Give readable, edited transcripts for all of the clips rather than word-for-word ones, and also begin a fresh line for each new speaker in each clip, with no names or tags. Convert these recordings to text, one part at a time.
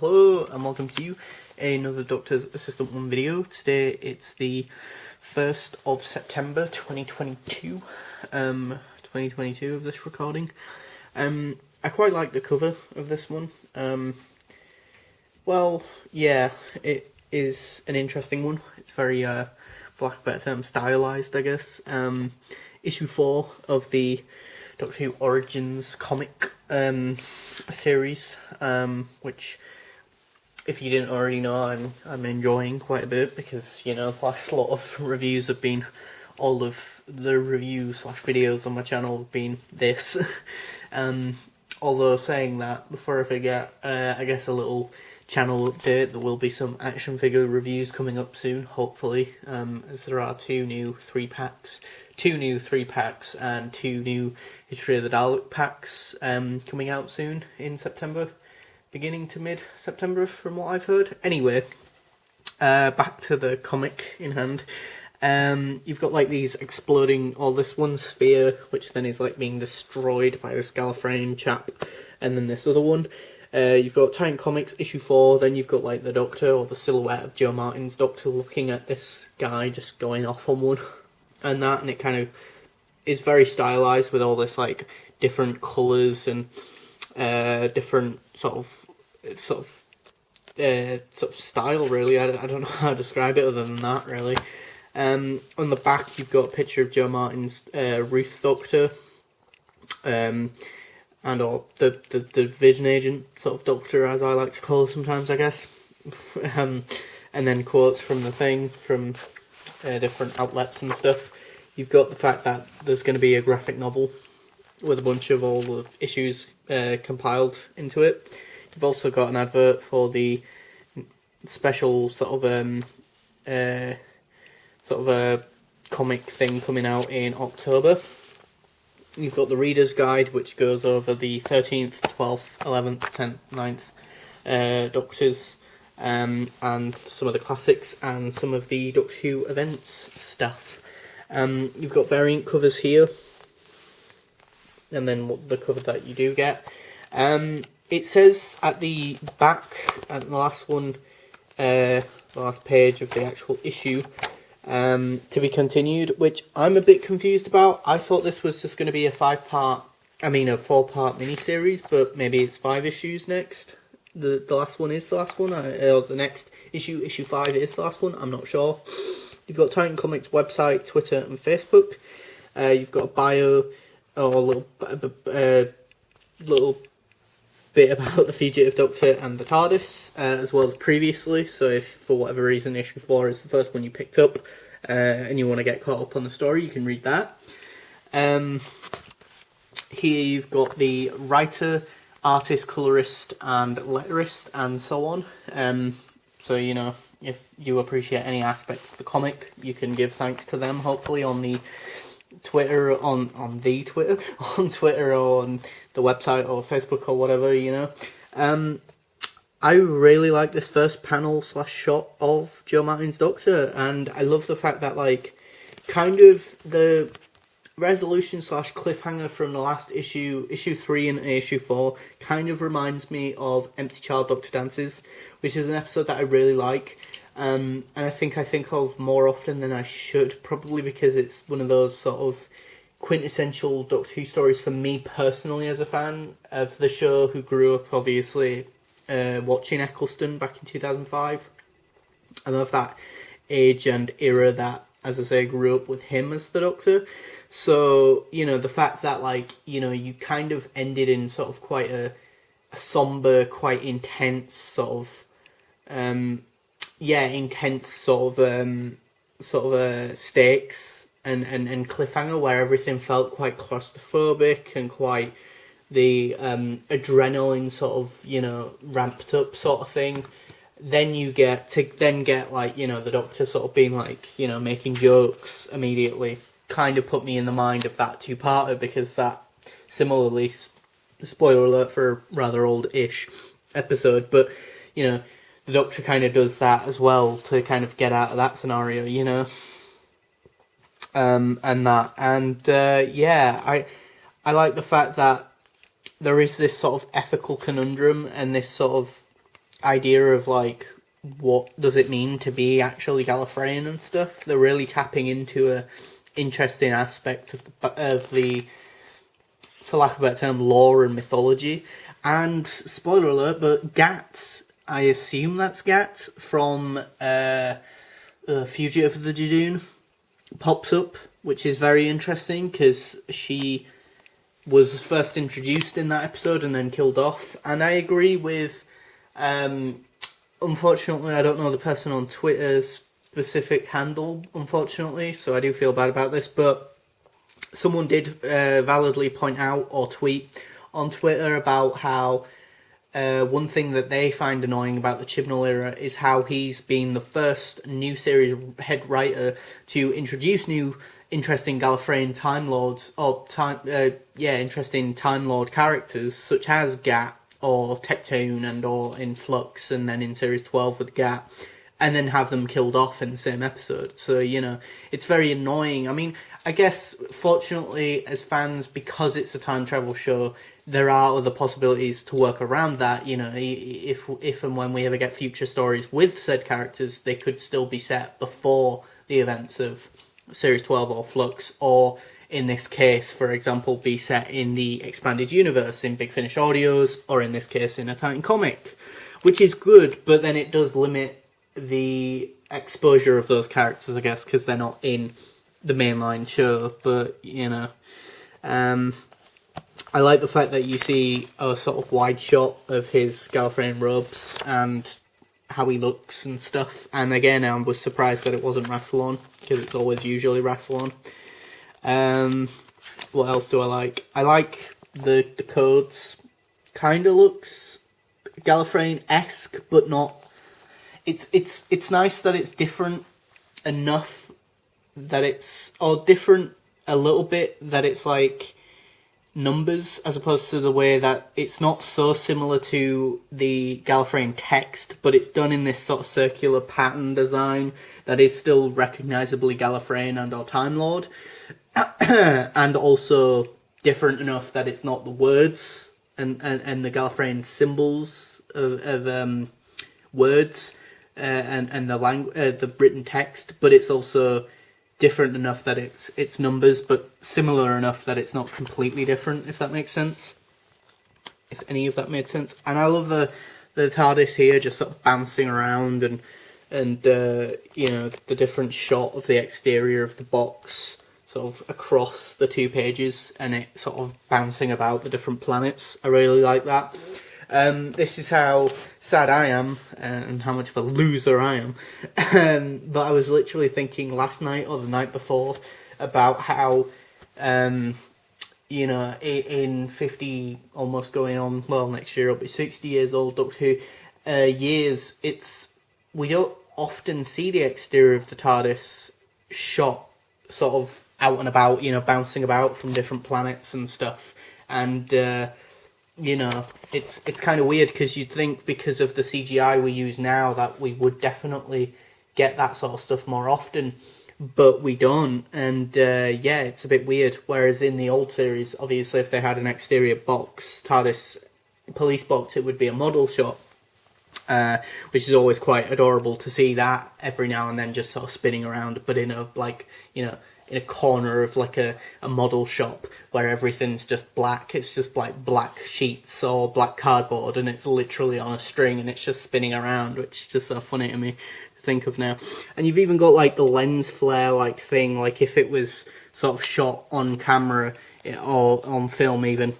Hello and welcome to another Doctor's Assistant 1 video. Today it's the 1st of September 2022, 2022 of this recording. I quite like the cover of this one. Well, yeah, it is an interesting one. It's very, for lack of a better term, stylised, I guess. Issue 4 of the Doctor Who Origins comic series, which, if you didn't already know, I'm enjoying quite a bit, because, you know, the last lot of reviews have been, all of the review/videos on my channel have been this. Although saying that, before I forget, I guess a little channel update, there will be some action figure reviews coming up soon, hopefully, as there are two new 3-packs and 2 new History of the Dalek packs coming out soon in September, beginning to mid-September from what I've heard. Anyway, back to the comic in hand. You've got like these exploding, or this one sphere, which then is like being destroyed by this Gallifreyan chap, and then this other one. You've got Titan Comics issue 4, then you've got like the Doctor, or the silhouette of Joe Martin's Doctor, looking at this guy just going off on one. And it kind of is very stylized with all this like different colours and different sort of style, really. I don't know how to describe it other than that, really. On the back you've got a picture of Joe Martin's Ruth Doctor, and or the Vision Agent sort of Doctor, as I like to call her sometimes, I guess. And then quotes from the thing from different outlets and stuff. You've got the fact that there's going to be a graphic novel with a bunch of all the issues compiled into it. You've also got an advert for the special sort of a comic thing coming out in October. You've got the Reader's Guide, which goes over the 13th, 12th, 11th, 10th, 9th Doctors, and some of the classics and some of the Doctor Who events stuff. You've got variant covers here, and then the cover that you do get. It says at the back, at the last one, the last page of the actual issue, to be continued, which I'm a bit confused about. I thought this was just going to be a 4-part mini-series, but maybe it's 5 issues next. The last one is the last one, or the next issue 5 is the last one, I'm not sure. You've got Titan Comics website, Twitter and Facebook. You've got a bio, or a little bit about the Fugitive Doctor and the TARDIS, as well as previously. So if for whatever reason issue 4 is the first one you picked up, and you want to get caught up on the story, you can read that. Here you've got the writer, artist, colorist and letterist and so on. So, you know, if you appreciate any aspect of the comic, you can give thanks to them, hopefully, on the Twitter, on Twitter or on the website or Facebook or whatever, you know. I really like this first panel/shot of Joe Martin's Doctor, and I love the fact that, like, kind of the resolution/cliffhanger from the last issue 3 and issue 4, kind of reminds me of Empty Child Doctor Dances, which is an episode that I really like, and I think of more often than I should, probably because it's one of those sort of quintessential Doctor Who stories for me personally as a fan of the show, who grew up obviously watching Eccleston back in 2005. I love that age and era that, as I say, grew up with him as the Doctor. So, you know, the fact that, like, you know, you kind of ended in sort of quite a somber, quite intense sort of, stakes and cliffhanger, where everything felt quite claustrophobic and quite the adrenaline sort of, you know, ramped up sort of thing. Then you get like, you know, the Doctor sort of being like, you know, making jokes immediately, kind of put me in the mind of that 2-parter, because that, similarly, spoiler alert for a rather old-ish episode, but, you know, the Doctor kind of does that as well to kind of get out of that scenario, you know. I like the fact that there is this sort of ethical conundrum and this sort of idea of like what does it mean to be actually Gallifreyan and stuff. They're really tapping into a interesting aspect of the, for lack of a better term, lore and mythology. And spoiler alert, but Gat, I assume that's Gat from Fugitive of the Jadoon, pops up, which is very interesting because she was first introduced in that episode and then killed off. And I agree with, unfortunately, I don't know the person on Twitter's specific handle, unfortunately, so I do feel bad about this, but someone did validly point out or tweet on Twitter about how one thing that they find annoying about the Chibnall era is how he's been the first new series head writer to introduce new interesting Gallifreyan Time Lords, or interesting Time Lord characters such as Gat or Tectoon and or in Flux, and then in Series 12 with Gat, and then have them killed off in the same episode. So, you know, it's very annoying. I mean, I guess, fortunately, as fans, because it's a time travel show, there are other possibilities to work around that. You know, if and when we ever get future stories with said characters, they could still be set before the events of Series 12 or Flux, or in this case, for example, be set in the expanded universe in Big Finish Audios, or in this case in a Titan comic, which is good, but then it does limit the exposure of those characters, I guess, because they're not in the mainline show. But, you know, I like the fact that you see a sort of wide shot of his Gallifreyan robes and how he looks and stuff. And again, I was surprised that it wasn't Rassilon, because it's always usually Rassilon. What else do I like? I like the codes. Kind of looks Gallifreyan-esque, but not. It's nice that it's different enough that it's, or different a little bit that it's like numbers, as opposed to the way that it's not so similar to the Gallifreyan text, but it's done in this sort of circular pattern design that is still recognisably Gallifreyan and or Time Lord, and also different enough that it's not the words and the Gallifreyan symbols of words and the written text, but it's also different enough that it's numbers, but similar enough that it's not completely different, if that makes sense. If any of that made sense. And I love the TARDIS here just sort of bouncing around, and you know, the different shot of the exterior of the box sort of across the 2 pages, and it sort of bouncing about the different planets. I really like that. This is how sad I am, and how much of a loser I am. But I was literally thinking last night or the night before about how, you know, in 50, almost going on, well, next year I'll be 60 years old, Doctor Who, years, we don't often see the exterior of the TARDIS shot sort of out and about, you know, bouncing about from different planets and stuff. And, you know, it's kind of weird, because you'd think because of the CGI we use now that we would definitely get that sort of stuff more often, but we don't. And yeah, it's a bit weird. Whereas in the old series, obviously, if they had an exterior box, TARDIS police box, it would be a model shot, which is always quite adorable to see that every now and then just sort of spinning around, but in a, like, you know, in a corner of like a model shop where everything's just black. It's just like black sheets or black cardboard, and it's literally on a string and it's just spinning around, which is just so funny to me to think of now. And you've even got like the lens flare like thing, like if it was sort of shot on camera or on film even,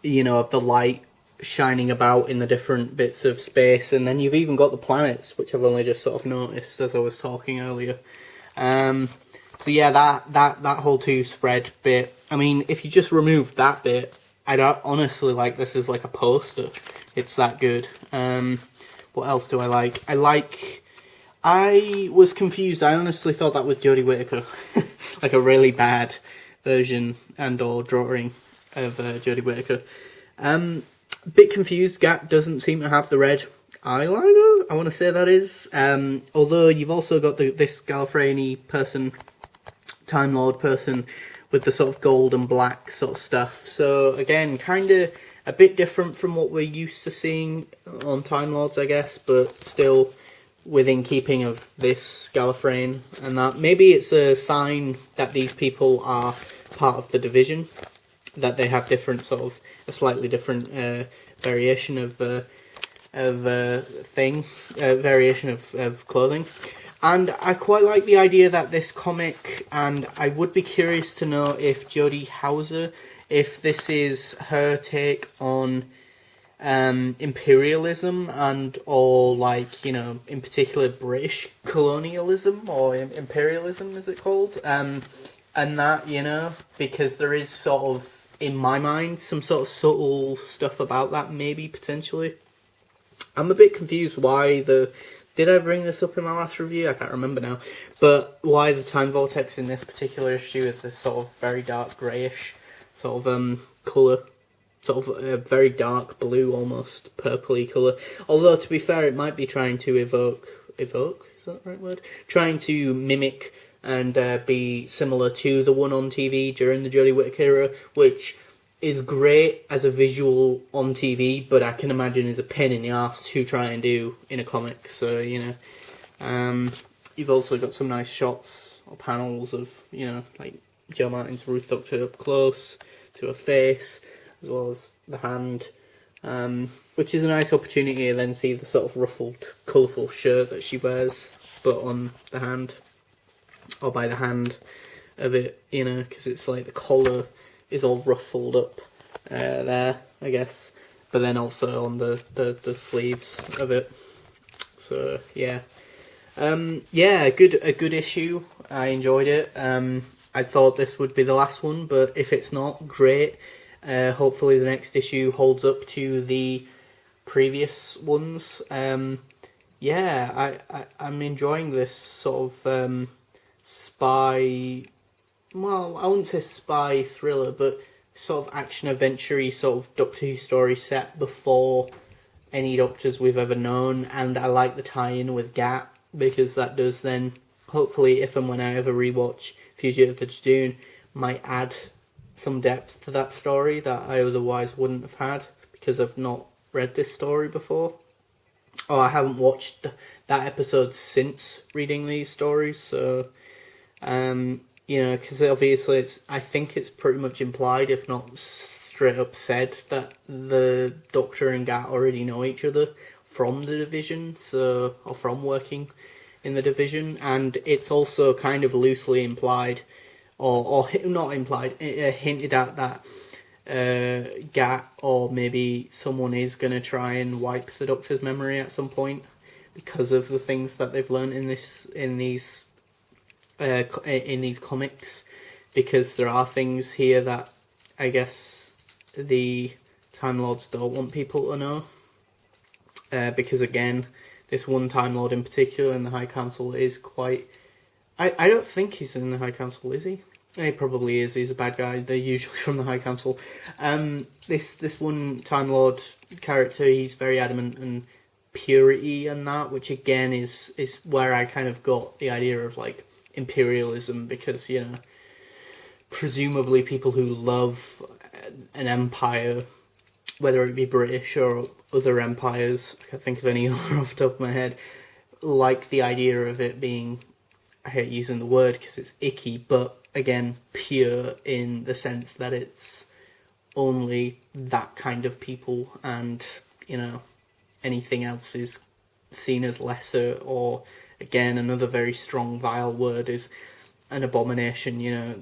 you know, of the light shining about in the different bits of space. And then you've even got the planets, which I've only just sort of noticed as I was talking earlier. So yeah, that whole 2 spread bit, I mean, if you just remove that bit, I'd honestly like this as like a poster. It's that good. What else do I like? I was confused. I honestly thought that was Jodie Whittaker. Like a really bad version and or drawing of Jodie Whittaker. Bit confused. Gat doesn't seem to have the red eyeliner, I want to say that is. Although you've also got this Gallifreyan-y person, Time Lord person, with the sort of gold and black sort of stuff. So again, kind of a bit different from what we're used to seeing on Time Lords, I guess, but still within keeping of this Gallifreyan, and that maybe it's a sign that these people are part of the division, that they have different sort of a slightly different variation of variation of clothing. And I quite like the idea that this comic, and I would be curious to know if Jodie Hauser, if this is her take on imperialism and or like, you know, in particular British colonialism or imperialism, is it called? And that, you know, because there is sort of, in my mind, some sort of subtle stuff about that, maybe, potentially. I'm a bit confused why did I bring this up in my last review? I can't remember now. But why the time vortex in this particular issue is this sort of very dark greyish sort of colour. Sort of a very dark blue, almost purpley colour. Although, to be fair, it might be trying to evoke, is that the right word? Trying to mimic and be similar to the one on TV during the Jodie Whittaker era, which is great as a visual on TV, but I can imagine is a pain in the arse to try and do in a comic. So, you know, you've also got some nice shots or panels of, you know, like Jo Martin's Ruth Doctor up close to her face, as well as the hand, which is a nice opportunity to then see the sort of ruffled, colourful shirt that she wears, but on the hand, or by the hand of it, you know, because it's like the collar is all ruffled up there, I guess, but then also on the sleeves of it. So yeah, a good issue. I enjoyed it. I thought this would be the last one, but if it's not, great. Hopefully the next issue holds up to the previous ones. I'm enjoying this sort of spy, well, I wouldn't say spy thriller, but sort of action adventure-y sort of Doctor Who story set before any Doctors we've ever known, and I like the tie-in with Gat, because that does then, hopefully, if and when I ever rewatch Fugitive of the Jadoon, might add some depth to that story that I otherwise wouldn't have had, because I've not read this story before. Or I haven't watched that episode since reading these stories, so, you know, because obviously I think it's pretty much implied, if not straight up said, that the Doctor and Gat already know each other from the division, so, or from working in the division, and it's also kind of loosely implied, or not implied, hinted at that Gat or maybe someone is going to try and wipe the Doctor's memory at some point because of the things that they've learned in these comics, because there are things here that I guess the Time Lords don't want people to know, because again, this one Time Lord in particular in the High Council is quite... I don't think he's in the High Council, is he? He probably is. He's a bad guy. They're usually from the High Council. This one Time Lord character, he's very adamant and purity and that, which again is where I kind of got the idea of like imperialism, because, you know, presumably people who love an empire, whether it be British or other empires, I can't think of any other off the top of my head, like the idea of it being, I hate using the word because it's icky, but again, pure in the sense that it's only that kind of people, and, you know, anything else is seen as lesser, or, again, another very strong, vile word is an abomination, you know.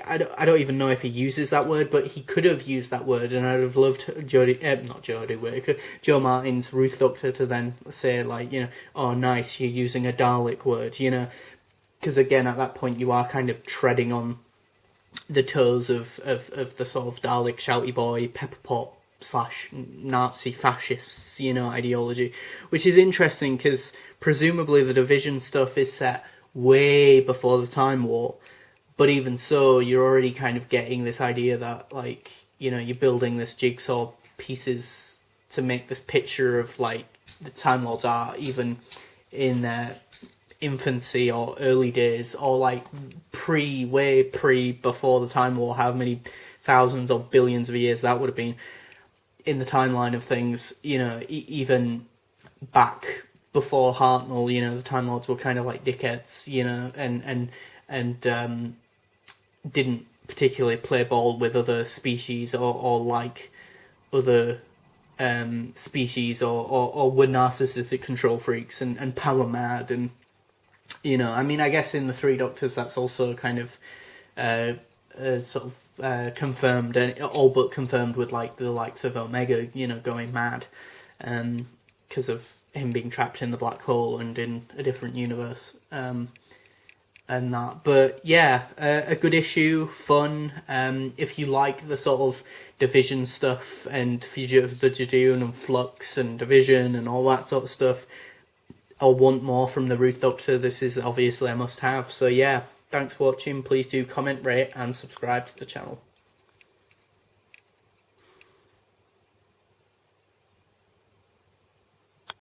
I don't even know if he uses that word, but he could have used that word, and I'd have loved Jodie Whittaker, Jo Martin's Ruth Doctor to then say, like, you know, oh, nice, you're using a Dalek word, you know. Because again, at that point, you are kind of treading on the toes of the sort of Dalek shouty boy, pepperpot / Nazi fascists, you know, ideology, which is interesting because presumably the division stuff is set way before the Time War, but even so, you're already kind of getting this idea that, like, you know, you're building this jigsaw pieces to make this picture of, like, the Time Lords are even in their infancy or early days, or like way pre before the Time War, how many thousands or billions of years that would have been, in the timeline of things, you know, even back before Hartnell, you know, the Time Lords were kind of like dickheads, you know, and didn't particularly play ball with other species or like other species or were narcissistic control freaks and power mad. And, you know, I mean, I guess in the Three Doctors that's also kind of sort of confirmed, and all but confirmed with like the likes of Omega, you know, going mad because of him being trapped in the black hole and in a different universe. And that, but yeah, a good issue, fun. If you like the sort of Division stuff and Fugitive of the Judoon and Flux and Division and all that sort of stuff, or want more from the Ruth Doctor, this is obviously a must-have. So yeah, thanks for watching. Please do comment, rate, and subscribe to the channel.